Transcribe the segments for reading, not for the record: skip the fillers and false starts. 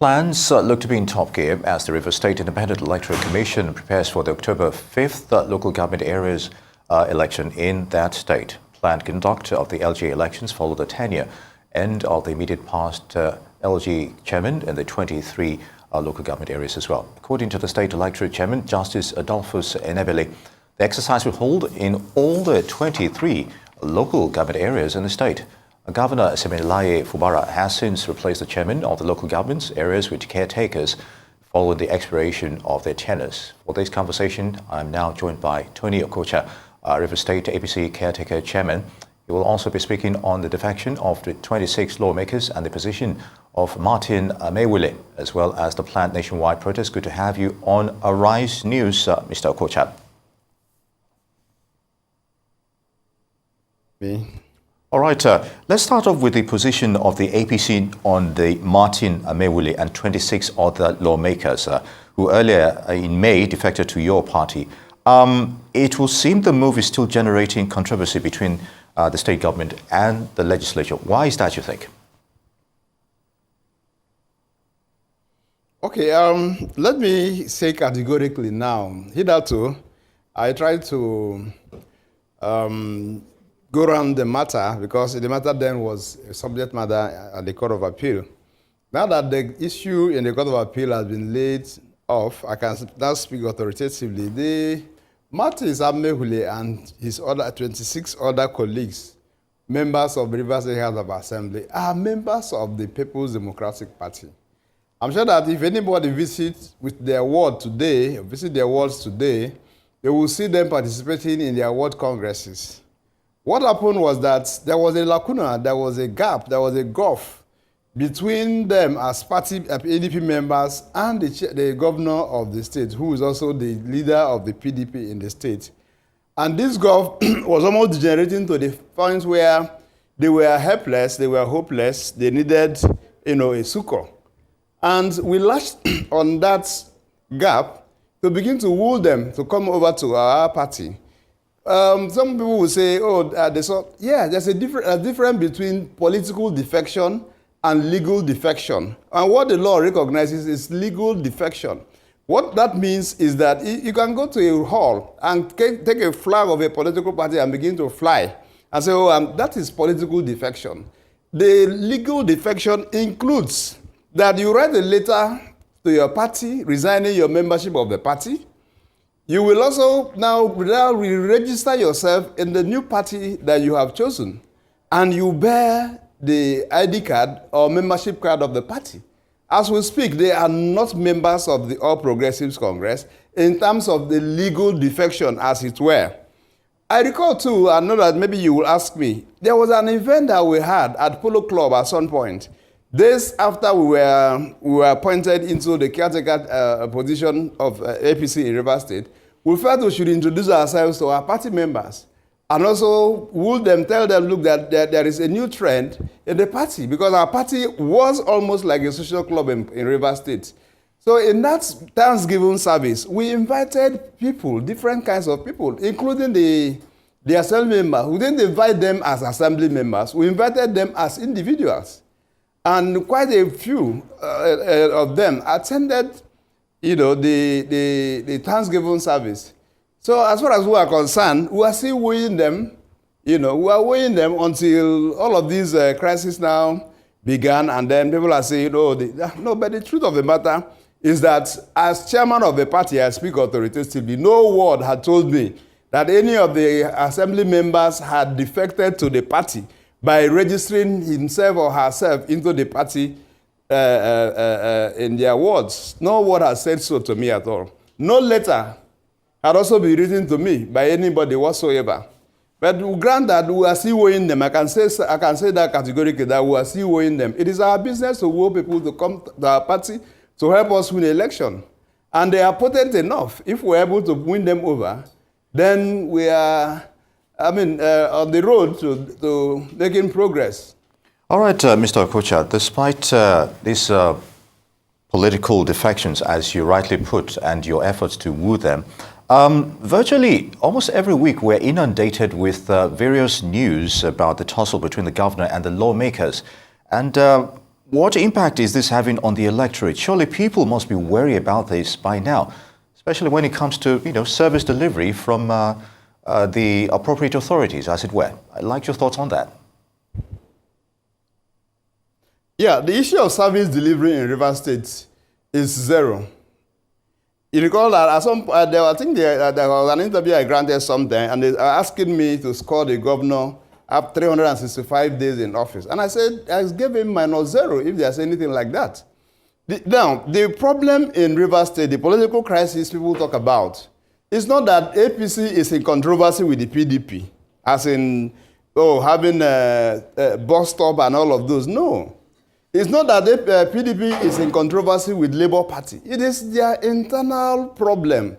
Plans look to be in top gear as the Rives State Independent Electoral Commission prepares for the October 5th local government areas election in that state. Planned conduct of the LG elections follow the tenure end of the immediate past LG chairman in the 23 local government areas as well. According to the state electoral chairman, Justice Adolphus Enebele, the exercise will hold in all the 23 local government areas in the state. Governor Semelaye Fubara has since replaced the chairman of the local governments areas with caretakers following the expiration of their tenures. For this conversation, I'm now joined by Tony Okocha, Rives State APC caretaker chairman. He will also be speaking on the defection of the 26 lawmakers and the position of Martin Amewule, as well as the planned nationwide protest. Good to have you on Rives News, Mr. Okocha. All right, let's start off with the position of the APC on the Martin Amewule and 26 other lawmakers who earlier in May defected to your party. It will seem the move is still generating controversy between the state government and the legislature. Why is that, you think? Okay, let me say categorically now. Hitherto, I tried to go around the matter because the matter then was a subject matter at the Court of Appeal. Now that the issue in the Court of Appeal has been laid off, I can now speak authoritatively. The Martin Amewule and his other 26 other colleagues, members of the Rives State House of Assembly, are members of the People's Democratic Party. I'm sure that if anybody visits with their ward today, visit their wards today, they will see them participating in their ward congresses. What happened was that there was a lacuna, there was a gap, there was a gulf between them as party PDP members and the governor of the state, who is also the leader of the PDP in the state. And this gulf was almost degenerating to the point where they were helpless, they were hopeless, they needed, a succor. And we latched on that gap to begin to woo them to come over to our party. Some people will say, there's a difference between political defection and legal defection. And what the law recognizes is legal defection. What that means is that you can go to a hall and take a flag of a political party and begin to fly and say, that is political defection. The legal defection includes that you write a letter to your party resigning your membership of the party. You will also now re-register yourself in the new party that you have chosen, and you bear the ID card or membership card of the party. As we speak, they are not members of the All Progressives Congress in terms of the legal defection, as it were. I recall too, I know that maybe you will ask me, there was an event that we had at Polo Club at some point. Days after we were appointed into the caretaker position of APC in Rives State, we felt we should introduce ourselves to our party members and also would them tell them, look, that there is a new trend in the party, because our party was almost like a social club in Rives State. So in that Thanksgiving service, we invited people, different kinds of people, including the assembly members. We didn't invite them as assembly members. We invited them as individuals. And quite a few of them attended, the Thanksgiving service. So as far as we are concerned, we are still weighing them. We are weighing them until all of these crises now began, and then people are saying, no. But the truth of the matter is that as chairman of the party, I speak authoritatively. No word had told me that any of the assembly members had defected to the party by registering himself or herself into the party in their wards. No word has said so to me at all. No letter had also been written to me by anybody whatsoever. But granted, we are still weighing them. I can say that categorically, that we are still weighing them. It is our business to woo people to come to our party to help us win the election. And they are potent enough. If we're able to win them over, then we are on the road to making progress. All right, Mr. Okocha, despite these political defections, as you rightly put, and your efforts to woo them, virtually almost every week we're inundated with various news about the tussle between the governor and the lawmakers. And What impact is this having on the electorate? Surely people must be wary about this by now, especially when it comes to, service delivery from the appropriate authorities, as it were. I'd like your thoughts on that. Yeah, the issue of service delivery in Rivers State is zero. You recall that at some point, there was an interview I granted sometime, and they are asking me to score the governor up 365 days in office. And I said, I gave him -0 if there's anything like that. Now, the problem in Rivers State, the political crisis people talk about, is not that APC is in controversy with the PDP, as in, having a bus stop and all of those. No. It's not that the PDP is in controversy with Labour Party. It is their internal problem,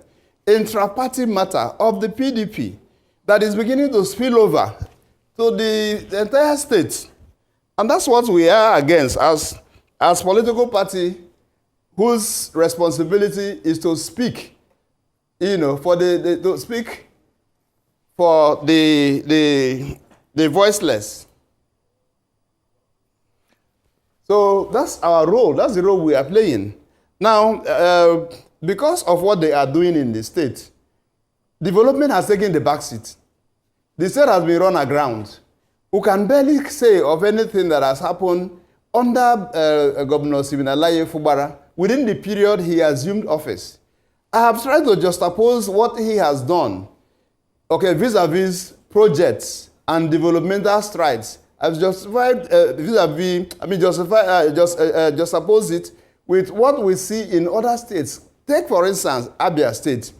intra-party matter of the PDP that is beginning to spill over to the entire state. And that's what we are against as political party whose responsibility is to speak, to speak for the voiceless. So that's our role. That's the role we are playing. Now, because of what they are doing in the state, development has taken the back seat. The state has been run aground. We can barely say of anything that has happened under Governor Siminalayi Fubara within the period he assumed office. I have tried to juxtapose what he has done, vis-a-vis projects and developmental strides. I've justified juxtapose it with what we see in other states. Take, for instance, Abia State.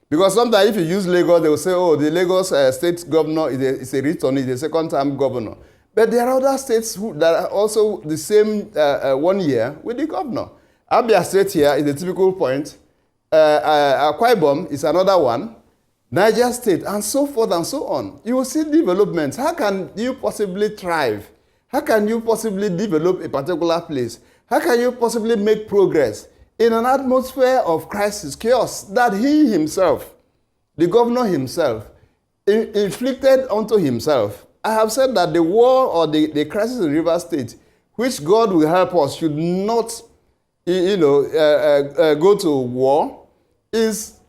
Because sometimes if you use Lagos, they will say, the Lagos state governor is a return, is a second-term governor. But there are other states that are also the same 1 year with the governor. Abia State here is a typical point. Akwa Ibom is another one. Niger State, and so forth and so on. You will see developments. How can you possibly thrive? How can you possibly develop a particular place? How can you possibly make progress in an atmosphere of crisis, chaos that he himself, the governor himself, inflicted onto himself? I have said that the war or the crisis in Rivers State, which God will help us, should not go to war, is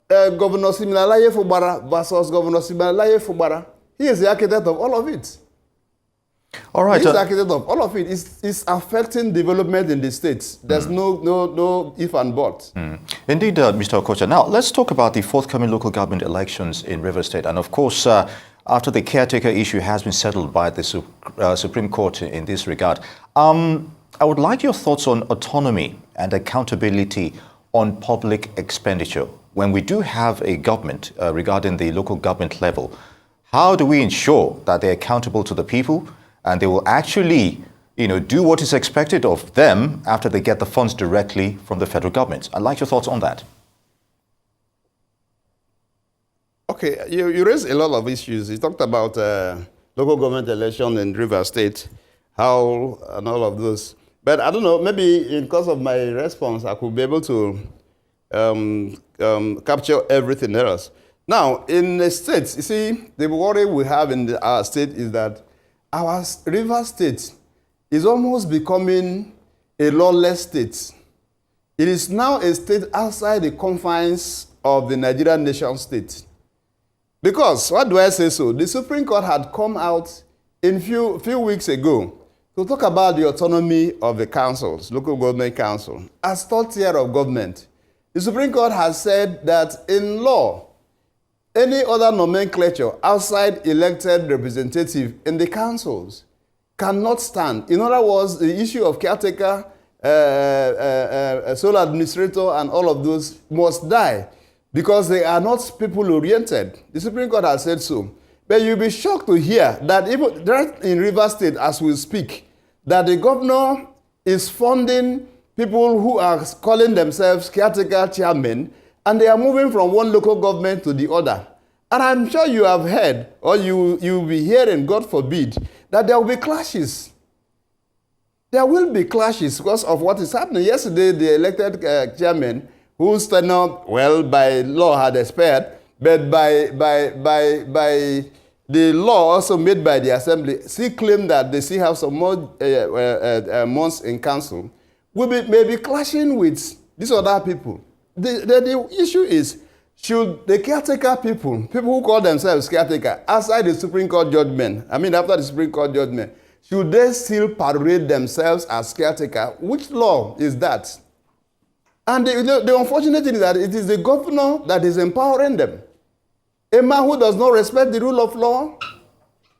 Governor Siminalayi Fubara versus Governor Siminalayi Fubara. He is the architect of all of it. All right. He is the architect of all of it. It's affecting development in the states. There's no if and but. Indeed, Mr. Okocha. Now, let's talk about the forthcoming local government elections in River State. And of course, after the caretaker issue has been settled by the Supreme Court in this regard, I would like your thoughts on autonomy and accountability on public expenditure. When we do have a government regarding the local government level, how do we ensure that they're accountable to the people and they will actually, do what is expected of them after they get the funds directly from the federal government? I'd like your thoughts on that. Okay, you raised a lot of issues. You talked about local government election in River State, how and all of those. But I don't know, maybe in course of my response, I could be able to capture everything else. Now, in the states, you see, the worry we have in our state is that our River State is almost becoming a lawless state. It is now a state outside the confines of the Nigerian nation state. Because, why do I say so? The Supreme Court had come out in few weeks ago to talk about the autonomy of the councils, local government council, as third tier of government. The Supreme Court has said that in law, any other nomenclature outside elected representative in the councils cannot stand. In other words, the issue of caretaker, sole administrator, and all of those must die because they are not people-oriented. The Supreme Court has said so. But you'll be shocked to hear that even right in Rivers State, as we speak, that the governor is funding people who are calling themselves caretaker chairmen, and they are moving from one local government to the other. And I'm sure you have heard, or you'll be hearing, God forbid, that there will be clashes. There will be clashes because of what is happening. Yesterday, the elected chairman, whose tenure, well, by law had expired, but by the law also made by the assembly still claim that they still have some more months in council, may be clashing with these other people. The issue is, should the caretaker people who call themselves caretaker, outside the Supreme Court judgment, after the Supreme Court judgment, should they still parade themselves as caretaker? Which law is that? And the unfortunate thing is that it is the governor that is empowering them. A man who does not respect the rule of law,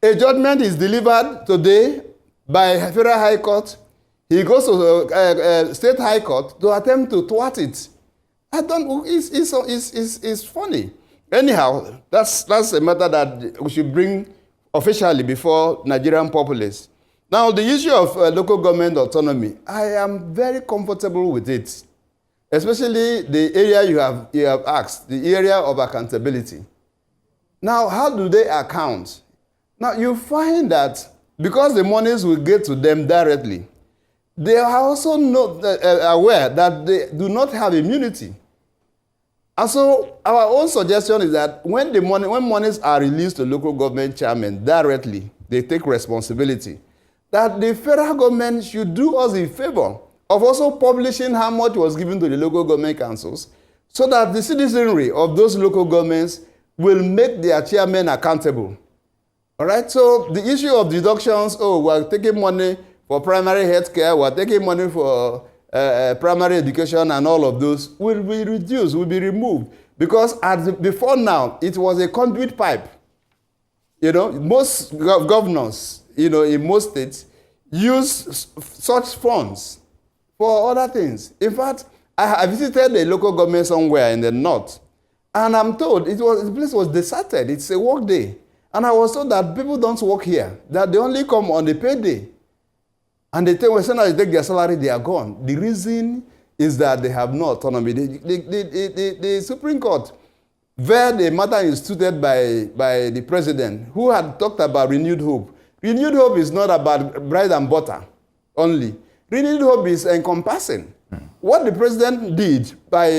a judgment is delivered today by Federal High Court. He goes to State High Court to attempt to thwart it. It's funny. Anyhow, that's a matter that we should bring officially before Nigerian populace. Now, the issue of local government autonomy, I am very comfortable with it, especially the area you have asked, the area of accountability. Now, how do they account? Now, you find that because the monies will get to them directly, they are also not aware that they do not have immunity. And so our own suggestion is that when monies are released to local government chairmen directly, they take responsibility. That the federal government should do us a favor of also publishing how much was given to the local government councils, so that the citizenry of those local governments will make their chairmen accountable. All right, so the issue of deductions, we're taking money for primary health care, we're taking money for primary education and all of those, will be reduced, will be removed. Because before now, it was a conduit pipe. Most governors, in most states, use such funds for other things. In fact, I visited a local government somewhere in the north, and I'm told the place was deserted. It's a work day. And I was told that people don't work here, that they only come on the payday. And they tell, as soon as they take their salary, they are gone. The reason is that they have no autonomy. The Supreme Court, where the matter is instituted by the president, who had talked about renewed hope. Renewed hope is not about bread and butter only. Renewed hope is encompassing. What the president did by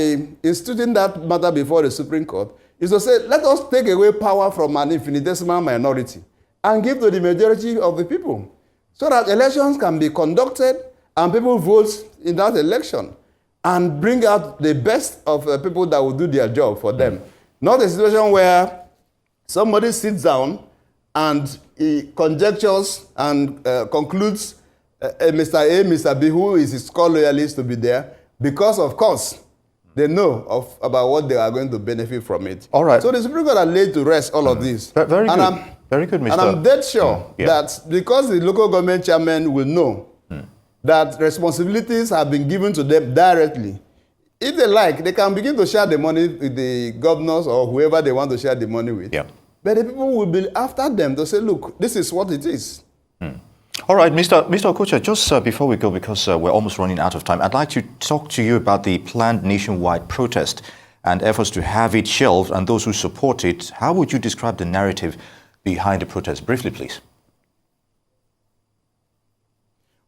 instituting that matter before the Supreme Court is to say, let us take away power from an infinitesimal minority and give to the majority of the people, so that elections can be conducted and people vote in that election and bring out the best of the people that will do their job for them. Not a situation where somebody sits down and he conjectures and concludes Mr. A, Mr. B, who is his core loyalist, to be there, because, of course, they know about what they are going to benefit from it. All right. So the Supreme Court has laid to rest all of this. Very good. Very good, Mr. And I'm dead sure that because the local government chairman will know that responsibilities have been given to them directly, if they like, they can begin to share the money with the governors or whoever they want to share the money with. Yeah. But the people will be after them to say, look, this is what it is. All right, Mr. Okocha, just before we go, because we're almost running out of time, I'd like to talk to you about the planned nationwide protest and efforts to have it shelved and those who support it. How would you describe the narrative behind the protest? Briefly, please.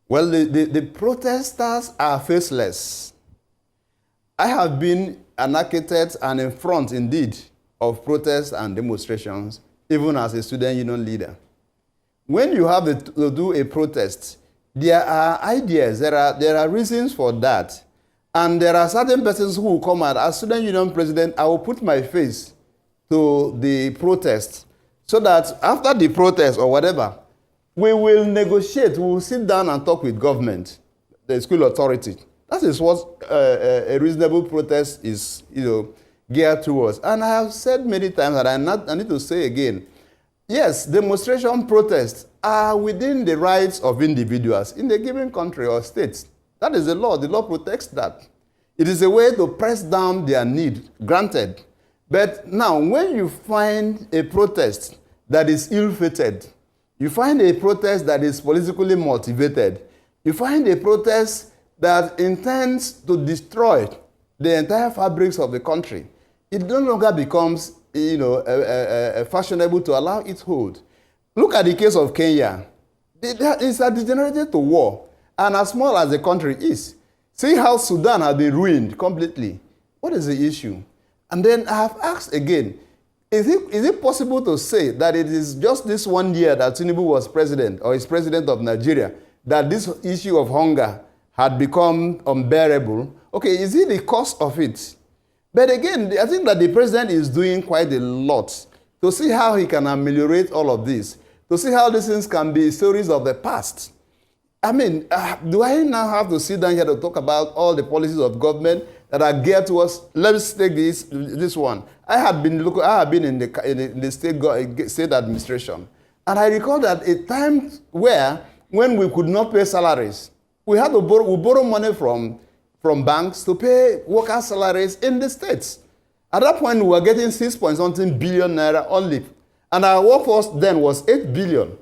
Well, the protesters are faceless. I have been an architect and in front, indeed, of protests and demonstrations, even as a student union leader. When you have to do a protest, there are ideas, there are reasons for that. And there are certain persons who will come out. As student union president, I will put my face to the protest, so that after the protest or whatever, we will negotiate, we will sit down and talk with government, the school authority. That is what a reasonable protest is, geared towards. And I have said many times, and I need to say again, yes, demonstration protests are within the rights of individuals in a given country or state. That is the law. The law protects that. It is a way to press down their need, granted. But now, when you find a protest that is ill-fated, you find a protest that is politically motivated, you find a protest that intends to destroy the entire fabrics of the country, it no longer becomes fashionable to allow it hold. Look at the case of Kenya. It's degenerated to war. And as small as the country is, see how Sudan has been ruined completely. What is the issue? And then I have asked again, is it possible to say that it is just this 1 year that Tinubu was president or is president of Nigeria that this issue of hunger had become unbearable? Okay, is it the cause of it? But again, I think that the president is doing quite a lot to see how he can ameliorate all of this, to see how these things can be stories of the past. I mean, do I now have to sit down here to talk about all the policies of government that are geared towards? Let's take this one. I have been in the state administration, and I recall that a time when we could not pay salaries, we had to borrow money from banks to pay workers' salaries in the states. At that point, we were getting 6-point-something billion naira only, and our workforce then was 8 billion.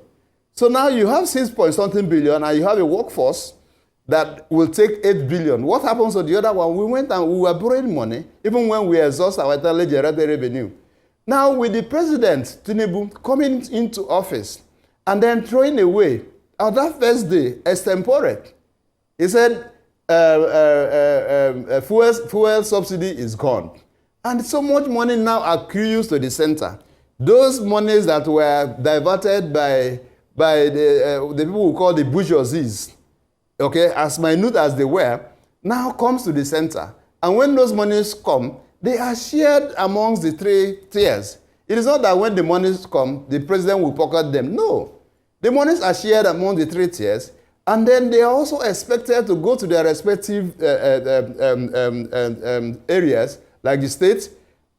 So now you have 6-point-something billion, and you have a workforce that will take 8 billion. What happens to the other one? We went and we were borrowing money, even when we exhaust our internally generated revenue. Now, with the president, Tinubu, coming into office and then throwing away, on that first day, extempore, he said, fuel subsidy is gone. And so much money now accrues to the center. Those monies that were diverted by the people who call the bourgeoisies, okay, as minute as they were, now comes to the center. And when those monies come, they are shared amongst the 3 tiers. It is not that when the monies come, the president will pocket them. No. The monies are shared among the 3 tiers, and then they are also expected to go to their respective areas, like the state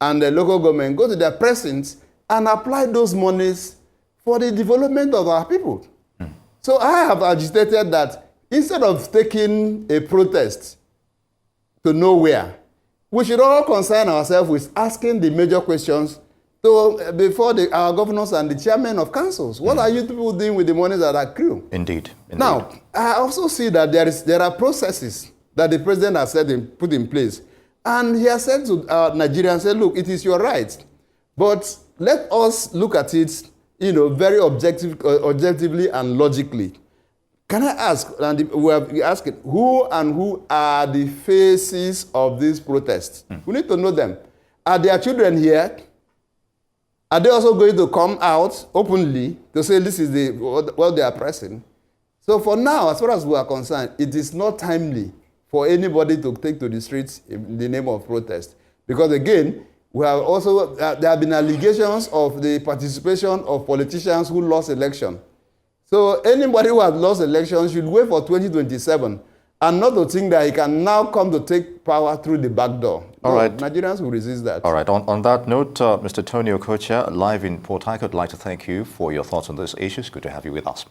and the local government, go to their precincts and apply those monies for the development of our people. So I have agitated that instead of taking a protest to nowhere, we should all concern ourselves with asking the major questions before our governors and the chairmen of councils. What are you people doing with the monies that accrue? Indeed. Now, I also see that there are processes that the president has put in place. And he has said to Nigerians, look, it is your right, but let us look at it, very objectively and logically. Can I ask, and we have asked, who are the faces of these protests? We need to know them. Are their children here? Are they also going to come out openly to say this is what they are pressing? So for now, as far as we are concerned, it is not timely for anybody to take to the streets in the name of protest. Because again, we have also, there have been allegations of the participation of politicians who lost election. So anybody who has lost elections should wait for 2027 and not to think that he can now come to take power through the back door. All right. Nigerians will resist that. All right. On that note, Mr. Tony Okocha, live in Port Harcourt, I'd like to thank you for your thoughts on these issues. Good to have you with us.